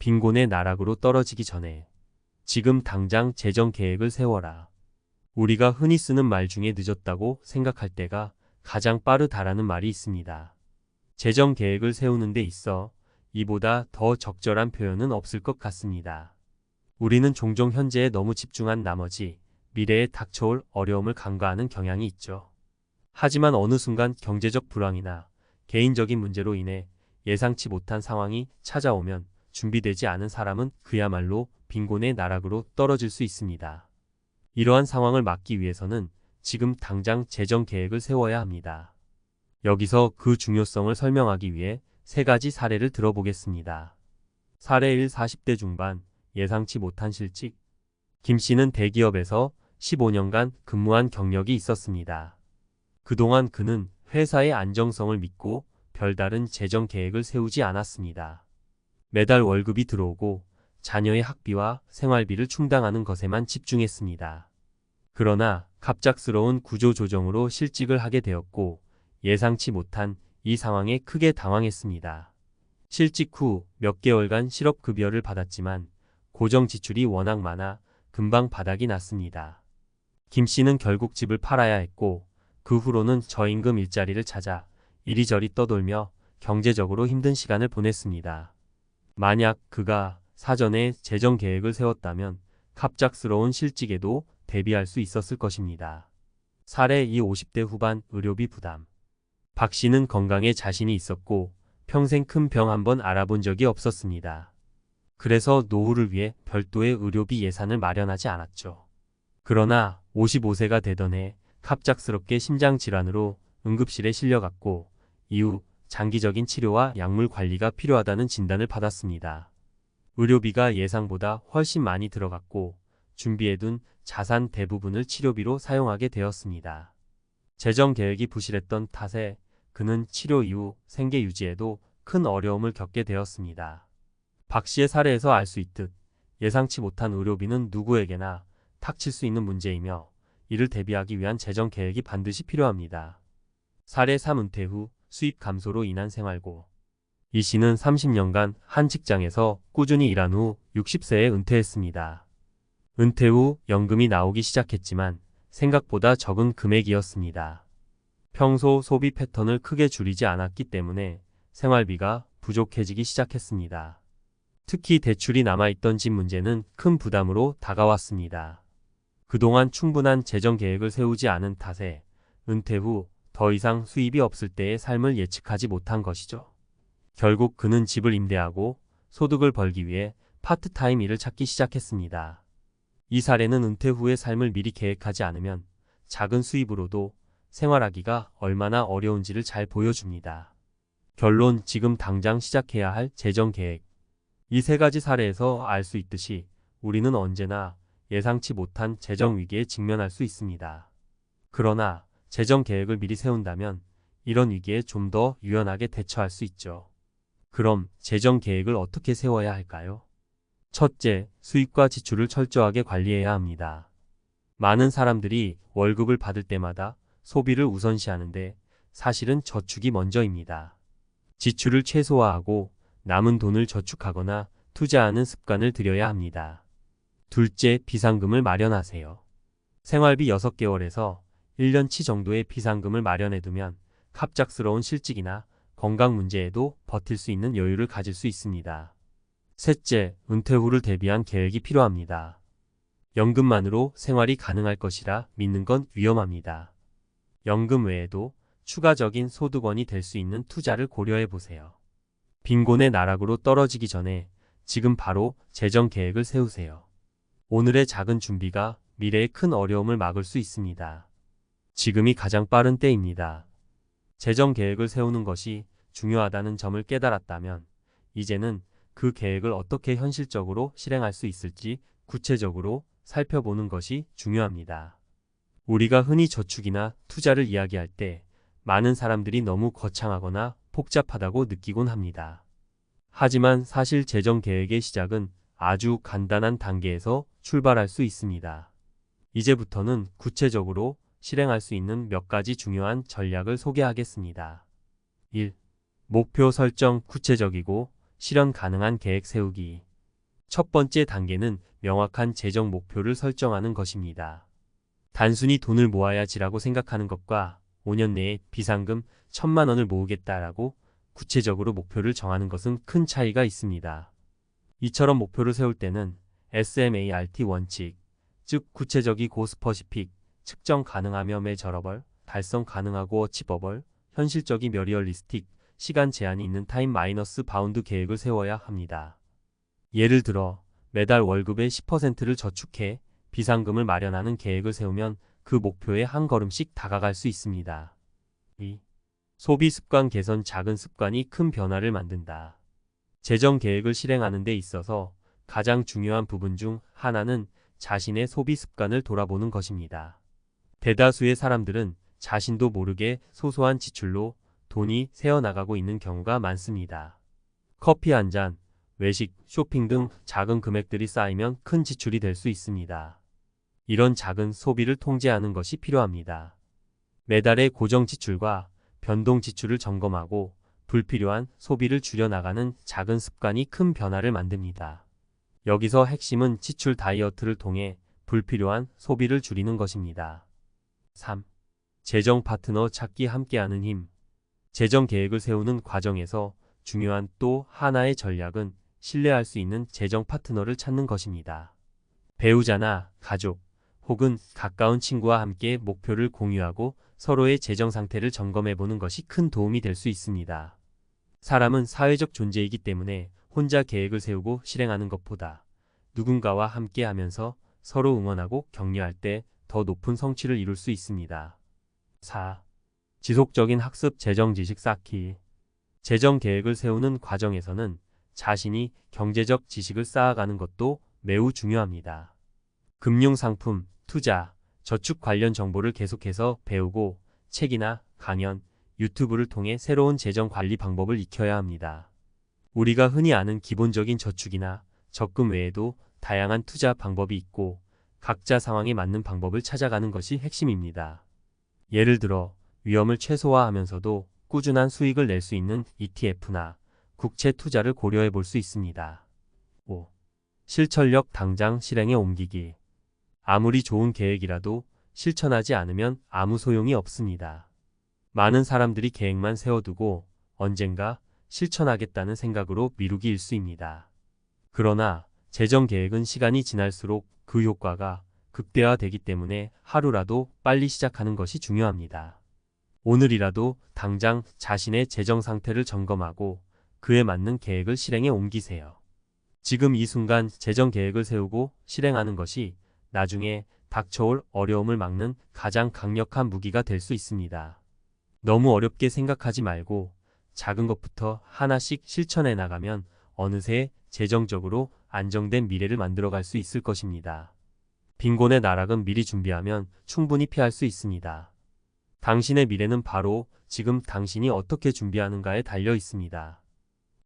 빈곤의 나락으로 떨어지기 전에 지금 당장 재정 계획을 세워라. 우리가 흔히 쓰는 말 중에 늦었다고 생각할 때가 가장 빠르다라는 말이 있습니다. 재정 계획을 세우는 데 있어 이보다 더 적절한 표현은 없을 것 같습니다. 우리는 종종 현재에 너무 집중한 나머지 미래에 닥쳐올 어려움을 간과하는 경향이 있죠. 하지만 어느 순간 경제적 불황이나 개인적인 문제로 인해 예상치 못한 상황이 찾아오면 준비되지 않은 사람은 그야말로 빈곤의 나락으로 떨어질 수 있습니다. 이러한 상황을 막기 위해서는 지금 당장 재정 계획을 세워야 합니다. 여기서 그 중요성을 설명하기 위해 세 가지 사례를 들어보겠습니다. 사례 1. 40대 중반 예상치 못한 실직. 김 씨는 대기업에서 15년간 근무한 경력이 있었습니다. 그동안 그는 회사의 안정성을 믿고 별다른 재정 계획을 세우지 않았습니다. 매달 월급이 들어오고 자녀의 학비와 생활비를 충당하는 것에만 집중했습니다. 그러나 갑작스러운 구조조정으로 실직을 하게 되었고 예상치 못한 이 상황에 크게 당황했습니다. 실직 후 몇 개월간 실업급여를 받았지만 고정 지출이 워낙 많아 금방 바닥이 났습니다. 김 씨는 결국 집을 팔아야 했고 그 후로는 저임금 일자리를 찾아 이리저리 떠돌며 경제적으로 힘든 시간을 보냈습니다. 만약 그가 사전에 재정 계획을 세웠다면 갑작스러운 실직에도 대비할 수 있었을 것입니다. 사례 2. 50대 후반 의료비 부담. 박 씨는 건강에 자신이 있었고 평생 큰 병 한 번 알아본 적이 없었습니다. 그래서 노후를 위해 별도의 의료비 예산을 마련하지 않았죠. 그러나 55세가 되던 해 갑작스럽게 심장질환으로 응급실에 실려갔고 이후 장기적인 치료와 약물 관리가 필요하다는 진단을 받았습니다. 의료비가 예상보다 훨씬 많이 들어갔고 준비해둔 자산 대부분을 치료비로 사용하게 되었습니다. 재정 계획이 부실했던 탓에 그는 치료 이후 생계 유지에도 큰 어려움을 겪게 되었습니다. 박 씨의 사례에서 알 수 있듯 예상치 못한 의료비는 누구에게나 닥칠 수 있는 문제이며 이를 대비하기 위한 재정 계획이 반드시 필요합니다. 사례 3. 은퇴 후 수입 감소로 인한 생활고. 이 씨는 30년간 한 직장에서 꾸준히 일한 후 60세에 은퇴했습니다. 은퇴 후 연금이 나오기 시작했지만 생각보다 적은 금액이었습니다. 평소 소비 패턴을 크게 줄이지 않았기 때문에 생활비가 부족해지기 시작했습니다. 특히 대출이 남아있던 집 문제는 큰 부담으로 다가왔습니다. 그동안 충분한 재정 계획을 세우지 않은 탓에 은퇴 후 더 이상 수입이 없을 때의 삶을 예측하지 못한 것이죠. 결국 그는 집을 임대하고 소득을 벌기 위해 파트타임 일을 찾기 시작했습니다. 이 사례는 은퇴 후의 삶을 미리 계획하지 않으면 작은 수입으로도 생활하기가 얼마나 어려운지를 잘 보여줍니다. 결론, 지금 당장 시작해야 할 재정 계획. 이 세 가지 사례에서 알 수 있듯이 우리는 언제나 예상치 못한 재정 위기에 직면할 수 있습니다. 그러나 재정 계획을 미리 세운다면 이런 위기에 좀 더 유연하게 대처할 수 있죠. 그럼 재정 계획을 어떻게 세워야 할까요? 첫째, 수입과 지출을 철저하게 관리해야 합니다. 많은 사람들이 월급을 받을 때마다 소비를 우선시하는데 사실은 저축이 먼저입니다. 지출을 최소화하고 남은 돈을 저축하거나 투자하는 습관을 들여야 합니다. 둘째, 비상금을 마련하세요. 생활비 6개월에서 1년치 정도의 비상금을 마련해두면 갑작스러운 실직이나 건강 문제에도 버틸 수 있는 여유를 가질 수 있습니다. 셋째, 은퇴 후를 대비한 계획이 필요합니다. 연금만으로 생활이 가능할 것이라 믿는 건 위험합니다. 연금 외에도 추가적인 소득원이 될 수 있는 투자를 고려해 보세요. 빈곤의 나락으로 떨어지기 전에 지금 바로 재정 계획을 세우세요. 오늘의 작은 준비가 미래의 큰 어려움을 막을 수 있습니다. 지금이 가장 빠른 때입니다. 재정 계획을 세우는 것이 중요하다는 점을 깨달았다면 이제는 그 계획을 어떻게 현실적으로 실행할 수 있을지 구체적으로 살펴보는 것이 중요합니다. 우리가 흔히 저축이나 투자를 이야기할 때 많은 사람들이 너무 거창하거나 복잡하다고 느끼곤 합니다. 하지만 사실 재정 계획의 시작은 아주 간단한 단계에서 출발할 수 있습니다. 이제부터는 구체적으로 실행할 수 있는 몇 가지 중요한 전략을 소개하겠습니다. 1. 목표 설정, 구체적이고 실현 가능한 계획 세우기. 첫 번째 단계는 명확한 재정 목표를 설정하는 것입니다. 단순히 돈을 모아야지라고 생각하는 것과 5년 내에 비상금 1,000만 원을 모으겠다라고 구체적으로 목표를 정하는 것은 큰 차이가 있습니다. 이처럼 목표를 세울 때는 SMART 원칙, 즉 구체적이고 스퍼시픽, 측정 가능하며 메저러블, 달성 가능하고 어치버블, 현실적이며 리얼리스틱, 시간 제한이 있는 타임 마이너스 바운드 계획을 세워야 합니다. 예를 들어 매달 월급의 10%를 저축해 비상금을 마련하는 계획을 세우면 그 목표에 한 걸음씩 다가갈 수 있습니다. 2. 소비 습관 개선. 작은 습관이 큰 변화를 만든다. 재정 계획을 실행하는 데 있어서 가장 중요한 부분 중 하나는 자신의 소비 습관을 돌아보는 것입니다. 대다수의 사람들은 자신도 모르게 소소한 지출로 돈이 새어나가고 있는 경우가 많습니다. 커피 한 잔, 외식, 쇼핑 등 작은 금액들이 쌓이면 큰 지출이 될 수 있습니다. 이런 작은 소비를 통제하는 것이 필요합니다. 매달의 고정 지출과 변동 지출을 점검하고 불필요한 소비를 줄여나가는 작은 습관이 큰 변화를 만듭니다. 여기서 핵심은 지출 다이어트를 통해 불필요한 소비를 줄이는 것입니다. 3. 재정 파트너 찾기. 함께하는 힘. 재정 계획을 세우는 과정에서 중요한 또 하나의 전략은 신뢰할 수 있는 재정 파트너를 찾는 것입니다. 배우자나 가족 혹은 가까운 친구와 함께 목표를 공유하고 서로의 재정 상태를 점검해 보는 것이 큰 도움이 될 수 있습니다. 사람은 사회적 존재이기 때문에 혼자 계획을 세우고 실행하는 것보다 누군가와 함께 하면서 서로 응원하고 격려할 때 더 높은 성취를 이룰 수 있습니다. 4. 지속적인 학습. 재정 지식 쌓기. 재정 계획을 세우는 과정에서는 자신이 경제적 지식을 쌓아가는 것도 매우 중요합니다. 금융상품, 투자, 저축 관련 정보를 계속해서 배우고 책이나 강연, 유튜브를 통해 새로운 재정 관리 방법을 익혀야 합니다. 우리가 흔히 아는 기본적인 저축이나 적금 외에도 다양한 투자 방법이 있고 각자 상황에 맞는 방법을 찾아가는 것이 핵심입니다. 예를 들어 위험을 최소화하면서도 꾸준한 수익을 낼 수 있는 ETF나 국채 투자를 고려해 볼 수 있습니다. 5. 실천력. 당장 실행에 옮기기. 아무리 좋은 계획이라도 실천하지 않으면 아무 소용이 없습니다. 많은 사람들이 계획만 세워두고 언젠가 실천하겠다는 생각으로 미루기 일쑤입니다. 그러나 재정 계획은 시간이 지날수록 그 효과가 극대화되기 때문에 하루라도 빨리 시작하는 것이 중요합니다. 오늘이라도 당장 자신의 재정 상태를 점검하고 그에 맞는 계획을 실행에 옮기세요. 지금 이 순간 재정 계획을 세우고 실행하는 것이 나중에 닥쳐올 어려움을 막는 가장 강력한 무기가 될 수 있습니다. 너무 어렵게 생각하지 말고 작은 것부터 하나씩 실천해 나가면 어느새 재정적으로 안정된 미래를 만들어갈 수 있을 것입니다. 빈곤의 나락은 미리 준비하면 충분히 피할 수 있습니다. 당신의 미래는 바로 지금 당신이 어떻게 준비하는가에 달려 있습니다.